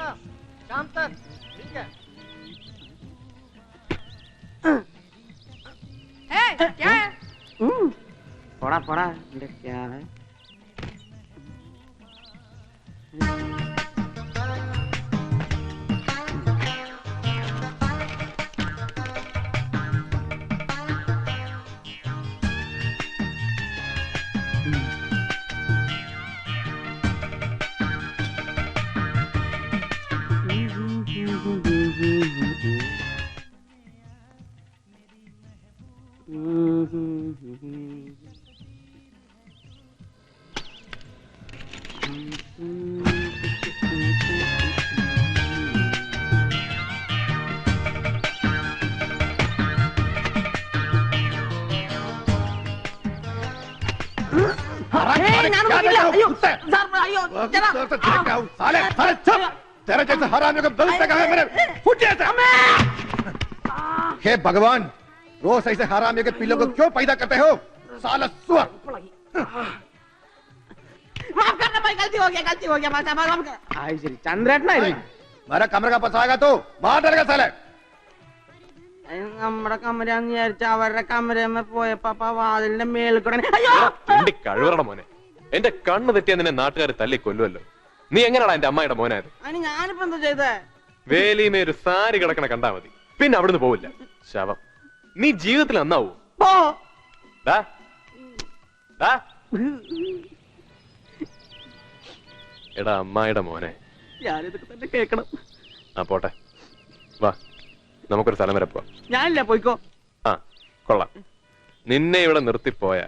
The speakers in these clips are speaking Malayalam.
दूंगा शाम तक, ठीक है? क्या है? पड़ा पड़ा क्या है? तेरे जैसे हरामियों को दिल से कहा मैंने फुट जाता। हे भगवान, रोज ऐसे हरामियों के पिल्लों को क्यों पैदा करते हो? साला सुअर। माफ करना भाई, गलती हो गया माफ कर। आई श्री चंद्रेट ना मेरा कमरे का पसाएगा तो बाहर डरेगा साले। നമ്മുടെ കമരന്ന് വിചാരിച്ച അവരുടെ കമരമ്മ പോയപ്പോ വാതിലിന്റെ മേൽക്കൂടെ അയ്യോ എന്റെ കഴിവറട മോനെ, എന്റെ കണ്ണ് തെറ്റിയ നിന്നെ നാട്ടുകാർ തല്ലി കൊല്ലുമല്ലോ. നീ എങ്ങനെയാടാ എന്റെ അമ്മയുടെ മോനായത്? അതിന് ഞാനിപ്പോ എന്താ ചെയ്തേ? വേലിമേ ഒരു സാരി കിടക്കണ കണ്ടാ മതി, പിന്നെ അവിടുന്ന് പോവില്ല. ശവം. നീ ജീവിതത്തിൽ നന്നാവൂ. എടാ അമ്മായിയുടെ മോനെ, ഞാനിതൊക്കെ തന്നെ കേക്കണം. ആ പോട്ടെ, വാ നമുക്കൊരു സ്ഥലം വരെ പോവാം. ഞാനില്ല, പോയിക്കോ. ആ കൊള്ളാം. നിന്നെ ഇവിടെ നിർത്തിപ്പോയ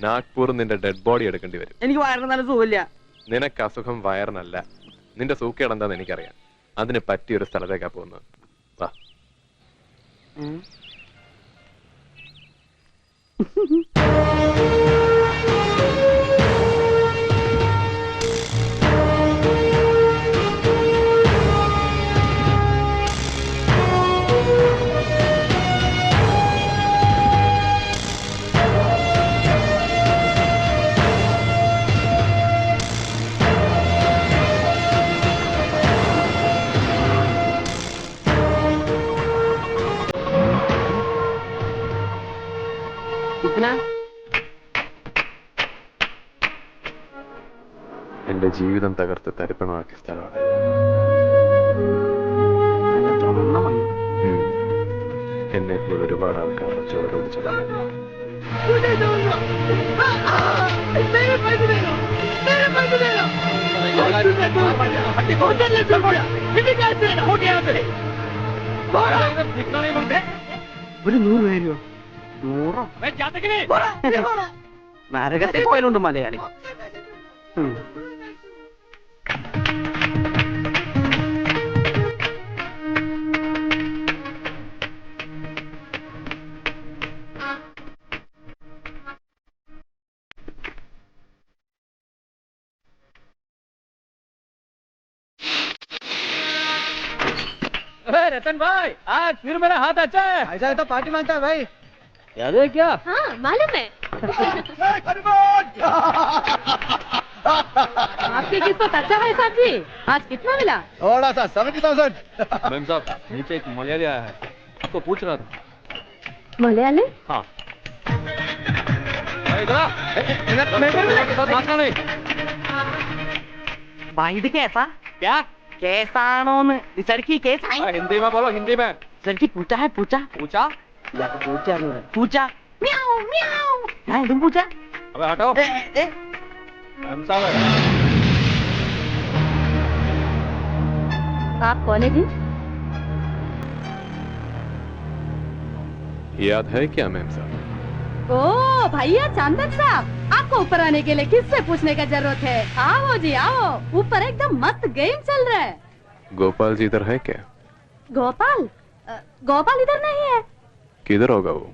നാഗ്പൂർ നിന്റെ ഡെഡ് ബോഡി എടുക്കേണ്ടി വരും. എനിക്ക് വയറിന് നല്ല സുഖമില്ല. നിനക്ക് അസുഖം വയറിനല്ല, നിന്റെ സൂക്കേട് എന്താന്ന് എനിക്കറിയാം. അതിന് പറ്റിയൊരു സ്ഥലത്തേക്കാ പോകുന്നത്. വാ. എന്റെ ജീവിതം തകർത്ത് തരിപ്പണമാക്കിയ സ്ഥലമാണ്. എന്നെ ഇപ്പോൾ ഒരുപാട് ആൾക്കാർ ചോര പിടിച്ചതാണ്. ഒരു 100 പേരോ? 100 നരകത്തിൽ പോയാലുണ്ട് മലയാളി. रतन भाई, आज फिर मेरा हाथ अच्छा है। ऐसा है तो पार्टी मांगता है भाई। याद है क्या? हाँ मालूम है। आपकी किस्मत अच्छा है साहब जी। आज कितना मिला? थोड़ा सा 70,000। मैम साहब, नीचे एक मलयाली आया है, उसको पूछ रहा था। मलयाली? हाँ। भाई ഇത് കേസാ? क्या? കേസാണോന്ന്? സड़की केस है? हिंदी में बोलो, हिंदी में। सड़की पूछा है, पूछा पूछा? पूछा पूछा म्याऊ म्याऊ। हाँ तुम पूछा? अबे हटो। मैम साहब है। आप कौन है जी? याद है क्या मैम साहब? ओ भैया चांदन साहब, आपको ऊपर आने के लिए किससे पूछने का जरूरत है? आओ जी आओ, ऊपर एकदम मस्त गेम चल रहा है। गोपाल जी इधर है क्या? गोपाल? गोपाल इधर नहीं है। किधर होगा वो?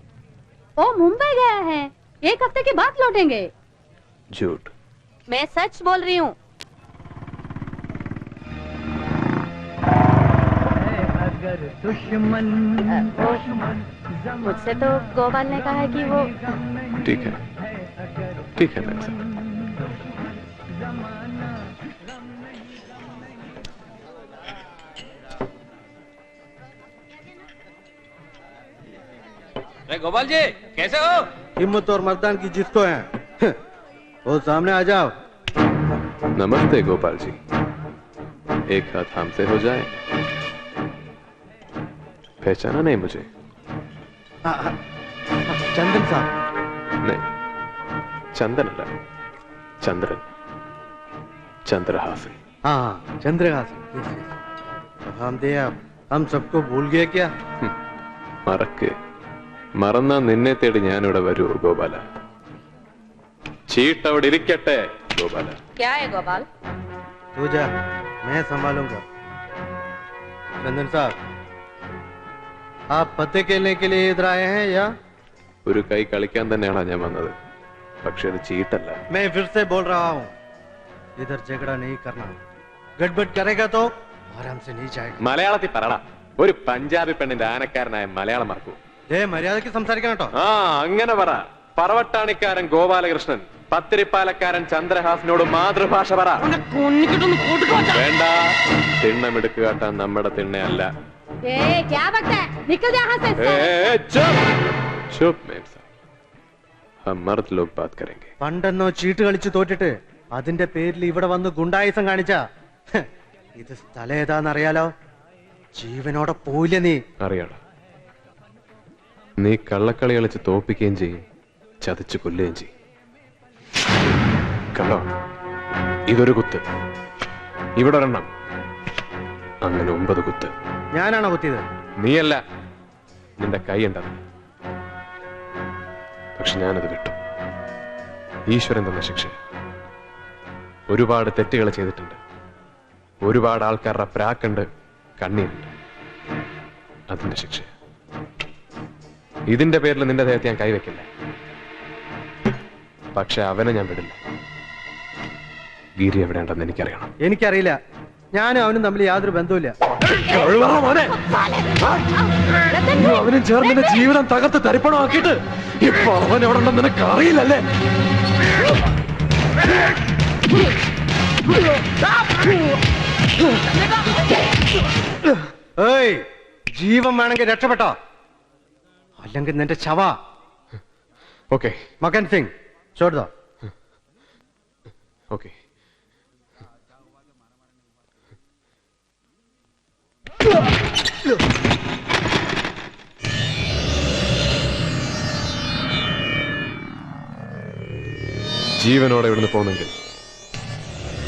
ओ मुंबई गया है, 1 हफ्ते के बाद लौटेंगे। झूठ। मैं सच बोल रही हूँ। अगर दुश्मन मुझसे तो गोपाल ने कहा है कि वो ठीक है मैम साहब। गोपाल जी कैसे हो? हिम्मत और मर्दान की जिसको है वो सामने आ जाओ। नमस्ते गोपाल जी, एक हाथ हमसे हो जाए। पहचाना नहीं मुझे? चंदन साहब। नहीं, चंदन अല്ല, चंद्रन, चंद्रहासन। हाँ चंद्रहासन। हम दे हम सबको भूल गए क्या? മറക്ക് മറന്നാ നിന്നെ തേടി ഞാനിവിടെ വരൂ ഗോപാല. ചീട്ട് അവിടെ ഇരിക്കട്ടെ ഗോപാല. क्या है गोपाल? तू जा, मैं संभालूंगा। चंदन साहब, आप पत्ते खेलने के लिए इधर आए हैं या? ഒരു കൈ കളിക്കാൻ തന്നെയാണ് ഞാൻ വന്നത്. പക്ഷെ അത് ചീട്ടല്ല. मैं फिर से बोल रहा हूँ, इधर झगड़ा नहीं करना। गड़बड़ करेगा तो आराम से नहीं जाएगा। മലയാളത്തിൽ പറടാ. ഒരു പഞ്ചാബി പെണ്ണിന്റെ ആനക്കാരനായ മലയാളം മറക്കൂ. മര്യാദക്ക് സംസാരിക്കണം കേട്ടോ. ആ അങ്ങനെ പറ. പറവട്ടാണിക്കാരൻ ഗോപാലകൃഷ്ണൻ പത്തിരിപ്പാലക്കാരൻ ചന്ദ്രഹാസനോട് മാതൃഭാഷ പറ. വേണ്ട, തിണ്ണമെടുക്ക് കാട്ടാൻ നമ്മുടെ തിണ്ണയല്ല. പണ്ടെന്നോ ചീട്ട് കളിച്ച് തോറ്റിട്ട് അതിന്റെ പേരിൽ ഇവിടെ വന്ന് ഗുണ്ടായുസം കാണിച്ച ഇത് സ്ഥലം ഏതാന്നറിയാലോ? ജീവനോടെ പോയില്ല നീ. അറിയാലോ, നീ കള്ളക്കളി കളിച്ച് തോപ്പിക്കുകയും ചെയ്യും, ചതിച്ചു കൊല്ലുകയും ചെയ്യും. കണ്ടോ, ഇതൊരു കുത്ത്, ഇവിടെ ഒരെണ്ണം, അങ്ങനെ 9 കുത്ത്. ഞാനാണോ കുത്തിയത്? നീയല്ല, നിന്റെ കൈ ഉണ്ടത്. പക്ഷെ ഞാനത് വിട്ടു. ഈശ്വരൻ തന്ന ശിക്ഷ. ഒരുപാട് തെറ്റുകൾ ചെയ്തിട്ടുണ്ട്, ഒരുപാട് ആൾക്കാരുടെ പ്രാക്കുണ്ട്, കണ്ണീരുണ്ട്. അതിന്റെ ശിക്ഷ. ഇതിന്റെ പേരിൽ നിന്റെ ദേഹത്ത് ഞാൻ കൈവയ്ക്കില്ല. പക്ഷെ അവനെ ഞാൻ വിടില്ല. ഗിരി എവിടെയുണ്ടെന്ന് എനിക്കറിയണം. എനിക്കറിയില്ല. ഞാനും അവനും തമ്മിൽ യാതൊരു ബന്ധവുമില്ല. അവനും ചേർന്ന് ജീവിതം തകർത്ത് തരിപ്പണമാക്കിയിട്ട് ഇപ്പൊ അവൻ എവിടെ ഉണ്ടെന്ന് നിനക്ക് അറിയില്ലല്ലേ? ഏയ്, ജീവൻ വേണമെങ്കിൽ രക്ഷപ്പെട്ടോ, അല്ലെങ്കിൽ നിന്റെ ശവ. ഓക്കെ മകൻ സിംഗ് ചോടോ. ഓക്കെ. ജീവനോടെ ഇവിടുന്ന് പോകുന്നെങ്കിൽ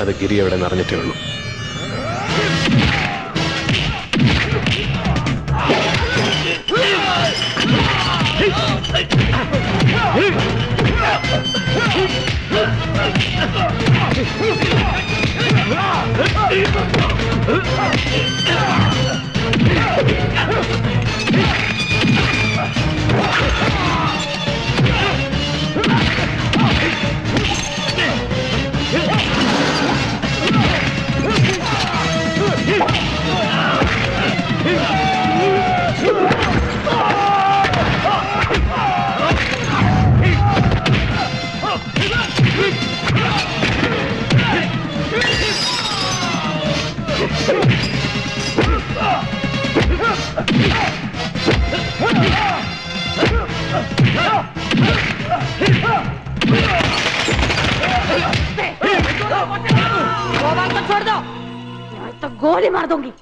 അത് ഗിരി എവിടെ നിറഞ്ഞിട്ടേ ഉള്ളൂ. गोपाल को छोड़ दो, तो गोली मार दूंगी।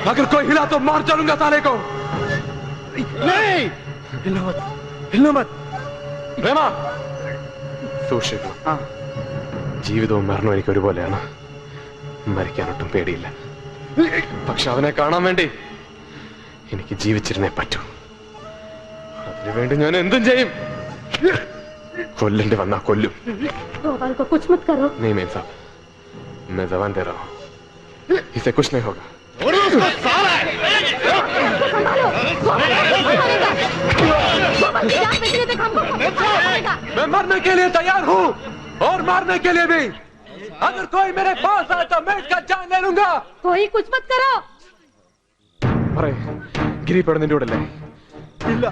अगर कोई हिला तो मार डालूंगा साले को। नहीं, हिलना मत। പ്രേമ, സൂക്ഷിക്കണം. ജീവിതവും മരണവും എനിക്ക് ഒരുപോലെയാണ്. മരിക്കാനൊട്ടും പേടിയില്ല. പക്ഷെ അവനെ കാണാൻ വേണ്ടി എനിക്ക് ജീവിച്ചിരുന്നേ പറ്റൂ. അതിനുവേണ്ടി ഞാൻ എന്തും ചെയ്യും. കൊല്ലേണ്ടി വന്നാ കൊല്ലും. गोपाल को कुछ मत करो। नहीं मेम साहब, मैं जबान दे रहा हूँ, इसे कुछ नहीं होगा. मैं मरने के लिए तैयार हूँ और मारने के लिए भी. अगर कोई मेरे पास आए तो मैं इसका जान ले लूंगा. कोई कुछ मत करो. പറയേ, ഗിരി പെടുന്ന നിന്റെ കൂടെ അല്ലേ? ഇല്ല,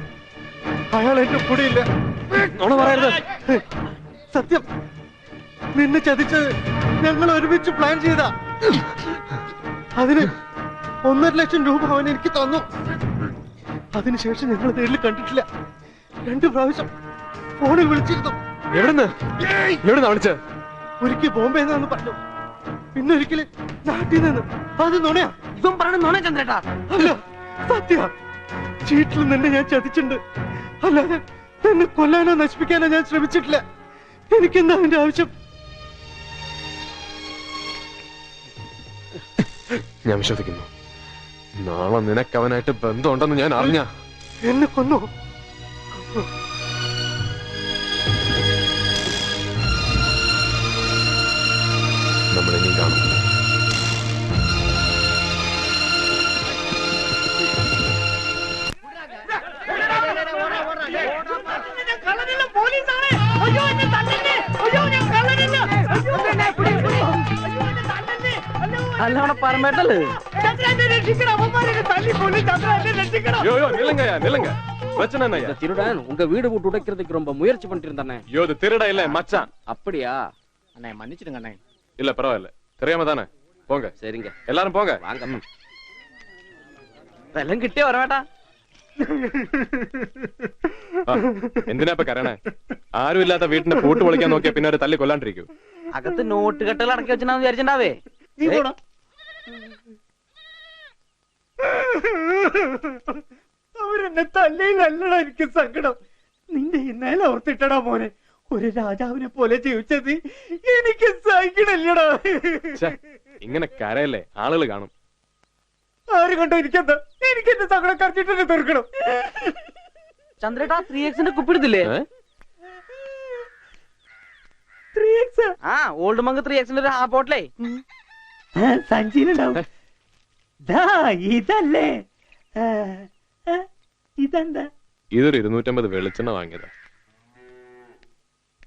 അയാൾ എന്റെ കൂടെ ഇല്ല. നുണ പറയരുത്. സത്യം, നിന്നെ ചതിച്ചത് ഞങ്ങൾ ഒരുമിച്ച് പ്ലാൻ ചെയ്താ. അതിന് 1.5 ലക്ഷം രൂപ അവൻ എനിക്ക് തന്നു. അതിനുശേഷം ഞങ്ങൾ നേരിൽ കണ്ടിട്ടില്ല. 2 പ്രാവശ്യം ഫോണിൽ വിളിച്ചിരുന്നു. എവിടുന്ന് വിളിച്ച? ഒരിക്കൽ ബോംബെ നിന്നാന്ന് പറഞ്ഞു, പിന്നെ ഒരിക്കല് നാട്ടിൽ നിന്ന്. അത് നുണയാ? ഇതും പറഞ്ഞു നുണ ചന്ദ്രേട്ടാ. അല്ല, സത്യ. ചീട്ടിൽ നിന്നെ ഞാൻ ചതിച്ചിട്ടുണ്ട്. അല്ലാതെ നിന്നെ കൊല്ലാനോ നശിപ്പിക്കാനോ ഞാൻ ശ്രമിച്ചിട്ടില്ല. എനിക്കെന്താ അതിന്റെ ആവശ്യം? ഞാൻ വിശ്വസിക്കുന്നു. നാളെ നിനക്കവനായിട്ട് ബന്ധമുണ്ടെന്ന് ഞാൻ അറിഞ്ഞ എന്നെ കൊന്നോ? നമ്മളിനി കാണും. അല്ല പറമ്പേട്ടല്ലേ? திருடன் உங்க வீடு போட்டு உடைக்கிறதுக்கு ரொம்ப முயற்சி பண்ணிட்டு இருந்தானே. இது திருட இல்ல மச்சான். அப்படியா? அண்ணே மன்னிச்சிடுங்க அண்ணே. இல்ல பரவாயில்ல, தெரியாம தானே. போங்க. சரிங்க, எல்லாரும் போங்க. வாங்க. വെല്ലം കിട്ടിയോ പറവേട്ടാ? എന്തിനാ ഇപ്പൊ കരണേ? ആരും ഇല്ലാത്ത വീട്ടിന്റെ പൂട്ട് പൊളിക്കാൻ നോക്കിയാ പിന്നെ ഒരു തല്ലി കൊല്ലാണ്ടിരിക്കൂ. അകത്ത് നോട്ട് കെട്ടുകൾ അടക്കി വെച്ചിട്ടാന്ന് വിചാരിച്ചിണ്ടാവേ. അവരെന്നെ തല്ലിയില്ലല്ലടാ എനിക്ക് സങ്കടം. നിന്റെ ഇന്നലെ ഓർത്തിട്ടടാ മോനെ, ഒരു രാജാവിനെ പോലെ ജീവിച്ചത് എനിക്ക് സഹിക്കണില്ലടാ. ഇങ്ങനെ കരയല്ലേ, ആളുകൾ കാണും. ആര് കണ്ടോ എനിക്കെന്താ? എനിക്ക് എന്റെ സങ്കടം കറച്ചിട്ട് തീർക്കണം. ചന്ദ്രേട്ടാ 3X കുപ്പിടുത്തില്ലേ? ആ ഓൾഡ് മങ്ക് 3X ഒരു ഹാഫ് ബോട്ടിലേ സഞ്ചിയിലുണ്ടാവും. ഇതല്ലേ? ഇതെന്താ? ഇതൊരു 250 വെളിച്ചെണ്ണ വാങ്ങിയതാ.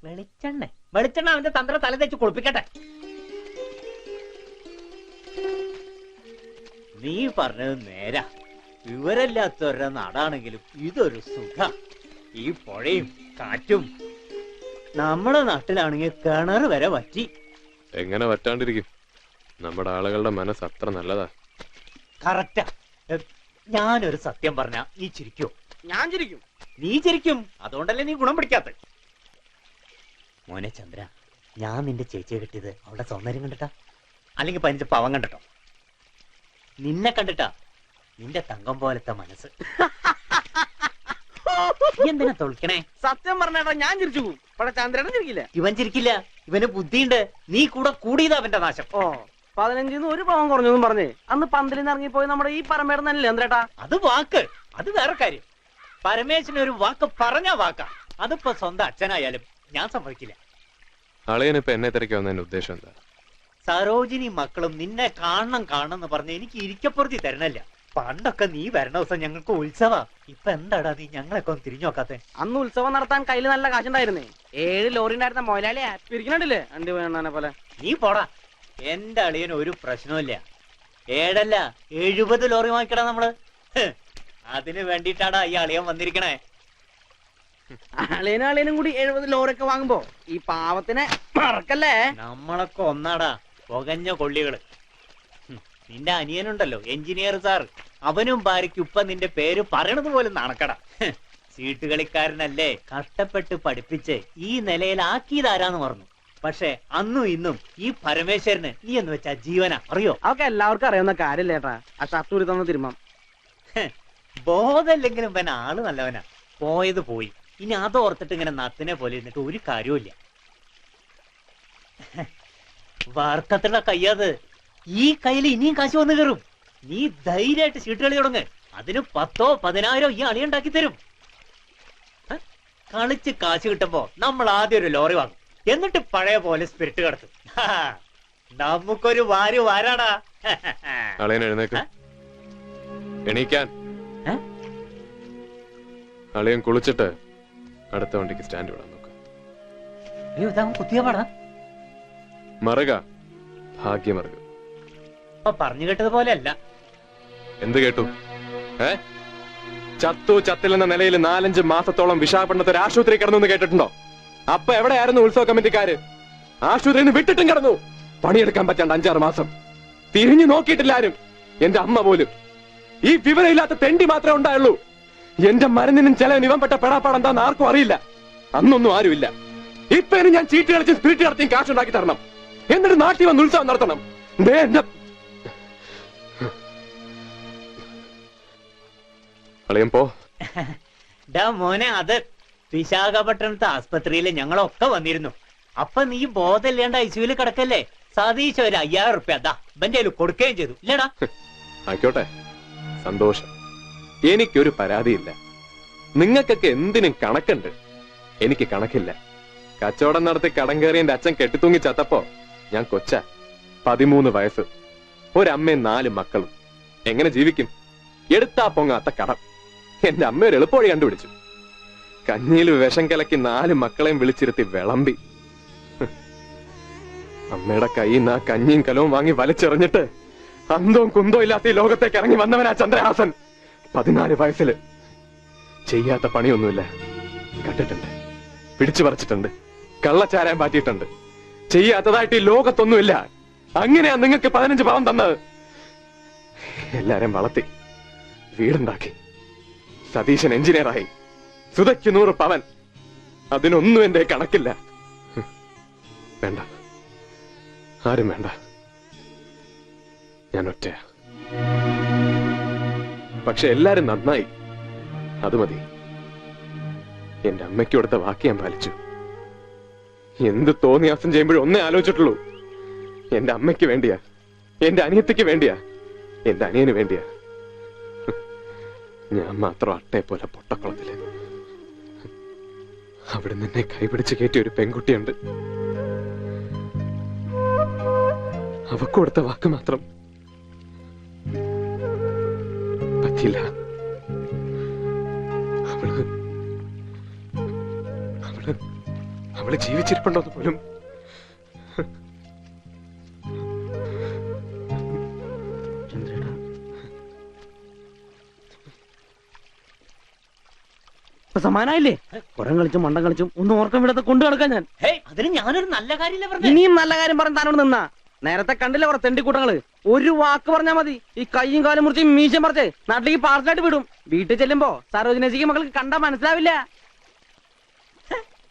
വെളിച്ചെണ്ണ അവന്റെ തന്ത്ര തല തെച്ച് കുളിപ്പിക്കട്ടെ. നീ പറഞ്ഞത് നേരാ. വിവരമില്ലാത്തവരുടെ നാടാണെങ്കിലും ഇതൊരു സുഖ. ഈ പുഴയും കാറ്റും. നമ്മുടെ നാട്ടിലാണെങ്കിൽ കിണർ വരെ വറ്റി. എങ്ങനെ വറ്റാണ്ടിരിക്കും? നമ്മുടെ ആളുകളുടെ മനസ്സ് അത്ര നല്ലതാ. കറക്റ്റാ. ഞാനൊരു സത്യം പറഞ്ഞ നീ ചിരിക്കോ? ഞാൻ ചിരിക്കും. നീ ചിരിക്കും. അതുകൊണ്ടല്ലേ നീ ഗുണം പിടിക്കാത്ത. മോനെ ചന്ദ്ര, ഞാൻ നിന്റെ ചേച്ചിയെ കിട്ടിയത് അവളുടെ സൗന്ദര്യം കണ്ടിട്ടാ, അല്ലെങ്കിൽ 15 പവൻ കണ്ടിട്ടോ? നിന്നെ കണ്ടിട്ടാ. നിന്റെ തങ്കം പോലത്തെ മനസ്സ്. എന്തിനാ തൊളിക്കണേ? സത്യം പറഞ്ഞേട്ടാ ഞാൻ ചിരിച്ചു പോകും. പക്ഷെ ചന്ദ്രേട്ടൻ ചിരിക്കില്ല. ഇവൻ ചിരിക്കില്ല. ഇവന് ബുദ്ധിയുണ്ട്. നീ കൂടെ കൂടിയതാ അവന്റെ നാശം. ഓ 15 1 പവൻ കുറഞ്ഞൊന്നും പറഞ്ഞേ അന്ന് പന്തലിൽ നിന്ന് ഇറങ്ങിപ്പോയി നമ്മുടെ ഈ പറമ്പേടം തന്നെയല്ലേ ചന്ദ്രേട്ടാ? അത് വാക്ക്, അത് വേറെ കാര്യം. പരമേശ്വരൻ ഒരു വാക്ക് പറഞ്ഞ വാക്കാ. അതിപ്പോ സ്വന്തം അച്ഛനായാലും ഞാൻ സമ്മതിക്കില്ല. അളിയനിപ്പോ എന്നെ തിരക്കി വന്നതിന്റെ ഉദ്ദേശം എന്താ? സരോജിനി മക്കളും നിന്നെ കാണണം എന്ന് പറഞ്ഞ് എനിക്ക് ഇരിക്കപ്പുറത്തി തരണല്ല. പണ്ടൊക്കെ നീ വരണ ദിവസം ഞങ്ങൾക്ക് ഉത്സവ. ഇപ്പൊ എന്താടാ നീ ഞങ്ങളൊക്കെ ഒന്ന് തിരിഞ്ഞു നോക്കാത്തെ? അന്ന് ഉത്സവം നടത്താൻ കയ്യിൽ നല്ല കാശുണ്ടായിരുന്നേ. 7 ലോറി ഉണ്ടായിരുന്ന മൊയലാളിയാ പിരിക്കണില്ലേ അണ്ടി വേണനെ പോലെ. നീ പോടാ. എന്റെ അളിയന് ഒരു പ്രശ്നമില്ല. 7 അല്ല 70 ലോറി വാങ്ങിക്കടാ നമ്മള്. അതിന് വേണ്ടിട്ടാടാ ഈ അളിയൻ വന്നിരിക്കണേ. അളിയനും കൂടി 70 ലോറിയൊക്കെ വാങ്ങുമ്പോ ഈ പാവത്തിനെ മറക്കല്ലേ. നമ്മളൊക്കെ ഒന്നാടാ പുകഞ്ഞ കൊള്ളികള്. നിന്റെ അനിയനുണ്ടല്ലോ എഞ്ചിനീയർ സാർ, അവനും ഭാര്യയ്ക്ക് ഇപ്പൊ നിന്റെ പേര് പറയണത് പോലും നടക്കടാ. ചീട്ടുകളിക്കാരനല്ലേ, കഷ്ടപ്പെട്ട് പഠിപ്പിച്ച് ഈ നിലയിലാക്കിയതാരാന്ന് പറഞ്ഞു. പക്ഷെ അന്നും ഇന്നും ഈ പരമേശ്വരന് നീ എന്ന് വെച്ചാ ജീവനാ. അറിയോ? അതൊക്കെ എല്ലാവർക്കും അറിയാവുന്ന കാര്യല്ലേട്ടാ. ആ ഷർട്ട് ഊരി തന്ന തിരുമ്മം. ബോധമില്ലെങ്കിലും ഇവൻ ആള് നല്ലവനാ. പോയത് പോയി. ഇനി അതോർത്തിട്ട് ഇങ്ങനെ നത്തിനെ പോലെ ഇരുന്നിട്ട് ഒരു കാര്യമില്ല. വാർക്കത്തിലുള്ള കയ്യാത്. ഈ കയ്യിൽ ഇനിയും കാശ് വന്നു കയറും. നീ ധൈര്യമായിട്ട് ചീട്ടുകളി തുടങ്ങ്. അതിന് 10 10,000 ഈ അളി ഉണ്ടാക്കി തരും. കളിച്ച് കാശ് കിട്ടുമ്പോ നമ്മൾ ആദ്യം ഒരു ലോറി വാങ്ങും. എന്നിട്ട് പഴയ പോലെ സ്പിരിറ്റ് കടത്തും. നമുക്കൊരു വാരാടാ. അളിയൻ എഴുന്നേക്ക്. എണീക്കാൻ. അളിയൻ കുളിച്ചിട്ട് അടുത്ത വണ്ടിക്ക് സ്റ്റാൻഡ് വിടാൻ നോക്കാം. കുത്തിയ പാടാ. മറുക ഭാഗ്യമറുക. പറഞ്ഞു കേട്ടത് പോലെ അല്ല. എന്ത് കേട്ടു? ചത്തു ചത്തിലെന്ന നിലയിൽ 4-5 മാസത്തോളം വിശാഖപട്ടണത്ത് ഒരു ആശുപത്രി കിടന്നു കേട്ടിട്ടുണ്ടോ? അപ്പൊ എവിടെയായിരുന്നു ഉത്സവ കമ്മിറ്റിക്കാര്? ആശുപത്രിയിൽ നിന്ന് വിട്ടിട്ടും കിടന്നു. പണിയെടുക്കാൻ പറ്റാണ്ട് 5-6 മാസം. തിരിഞ്ഞു നോക്കിയിട്ടില്ല ആരും, എന്റെ അമ്മ പോലും. ഈ വിവരമില്ലാത്ത തെണ്ടി മാത്രമേ ഉണ്ടായുള്ളൂ. എന്റെ മരുന്നിനും ചെലവിന് ഇവൻ പെട്ട പെടാപ്പാടെന്താന്ന് ആർക്കും അറിയില്ല. അന്നൊന്നും ആരുമില്ല. ഇപ്പൊ ഇനി ഞാൻ ചീട്ട് കളിച്ച് സ്പിരിറ്റ് നടത്തിയും കാശുണ്ടാക്കി തരണം. എന്നിട്ട് നാട്ടിൽ വന്ന് ഉത്സവം നടത്തണം. ദേ എന്റെ അളിയൻ പോ. ഡാ മോനെ, അത് വിശാഖപട്ടണത്തെ ആസ്പത്രിയില് ഞങ്ങളൊക്കെ വന്നിരുന്നു. അപ്പൊ നീ ബോധമില്ലാണ്ട് ഐസിയുവിൽ കിടക്കല്ലേ, സതീശ് ഒരു 5000 റുപ്യ അതാ ഇവന്റെ കൊടുക്കുകയും ചെയ്തു. ഇല്ലടാ? ആയിക്കോട്ടെ, സന്തോഷം. എനിക്കൊരു പരാതിയില്ല. നിങ്ങൾക്കൊക്കെ എന്തിനും കണക്കുണ്ട്, എനിക്ക് കണക്കില്ല. കച്ചവടം നടത്തി കടം കയറി എന്റെ അച്ഛൻ കെട്ടിത്തൂങ്ങി ചത്തപ്പോ ഞാൻ കൊച്ച. 13 വയസ്സ്, ഒരമ്മയും 4 മക്കളും. എങ്ങനെ ജീവിക്കും? എടുത്താ പൊങ്ങാത്ത കടം. എന്റെ അമ്മ ഒരു എളുപ്പവഴി കണ്ടുപിടിച്ചു. കഞ്ഞിയിൽ വിഷം കലക്കി 4 മക്കളെയും വിളിച്ചിരുത്തി വിളമ്പി. അമ്മയുടെ കയ്യിൽ നിന്ന് ആ കഞ്ഞിയും കലവും വാങ്ങി വലിച്ചെറിഞ്ഞിട്ട് അന്തവും കുന്തവും ഇല്ലാത്ത ഈ ലോകത്തേക്ക് ഇറങ്ങി വന്നവനാ ചന്ദ്രഹാസൻ. 14 വയസ്സില്. ചെയ്യാത്ത പണിയൊന്നുമില്ല. കണ്ടിട്ടുണ്ട്, പിടിച്ചു പറിച്ചിട്ടുണ്ട്, കള്ളച്ചാരാൻ പാറ്റിയിട്ടുണ്ട്. ചെയ്യാത്തതായിട്ട് ഈ ലോകത്തൊന്നുമില്ല. അങ്ങനെയാ നിങ്ങൾക്ക് 15 പവൻ തന്നത്. എല്ലാരെയും വളർത്തി, വീടുണ്ടാക്കി. സതീശൻ എഞ്ചിനീയറായി. സുധയ്ക്ക് 100 പവൻ. അതിനൊന്നും എന്റെ കണക്കില്ല. വേണ്ട, ആരും വേണ്ട. ഞാൻ ഒറ്റയാ. പക്ഷെ എല്ലാരും നന്നായി, അത് മതി. എന്റെ അമ്മയ്ക്ക് കൊടുത്ത വാക്ക് ഞാൻ പാലിച്ചു. എന്ത് തോന്നിയാസം ചെയ്യുമ്പോഴും ഒന്നേ ആലോചിച്ചിട്ടുള്ളൂ. എന്റെ അമ്മയ്ക്ക് വേണ്ടിയാ, എന്റെ അനിയത്തിക്ക് വേണ്ടിയാ, എന്റെ അനിയന് വേണ്ടിയാ. ഞാൻ മാത്രം അട്ടയെ പോലെ പൊട്ടക്കുളത്തില്. അവിടെ നിന്നെ കൈപിടിച്ച് കയറ്റിയ ഒരു പെൺകുട്ടിയുണ്ട്. അവക്ക് കൊടുത്ത വാക്ക് മാത്രം പറ്റില്ല. അവള് ജീവിച്ചിരിപ്പുണ്ടോന്ന് പോലും. സമാനായില്ലേ? കുരം കളിച്ചും മണ്ടം കളിച്ചും ഒന്നും ഓർക്കം വിടത്തെ കൊണ്ടു നടക്കാൻ ഞാൻ. അതിന് ഞാനൊരു നല്ല കാര്യമില്ല പറഞ്ഞേ. ഇനിയും നല്ല കാര്യം പറഞ്ഞ് താനോട് നിന്നാ. നേരത്തെ കണ്ടില്ല കുറെ തെണ്ടിക്കൂട്ടങ്ങള്. ഒരു വാക്ക് പറഞ്ഞാൽ മതി, ഈ കൈയും കാലും മുറിച്ച് മീശം പറിച്ച് നാട്ടിലേക്ക് പാർസലായിട്ട് വിടും. വീട്ടിൽ ചെല്ലുമ്പോ സരോജിനേച്ചിക്ക് മക്കൾക്ക് കണ്ടാ മനസ്സിലാവില്ല.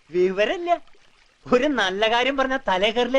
വിവരല്ല. ഒരു നല്ല കാര്യം പറഞ്ഞ തലേ കയറിലെ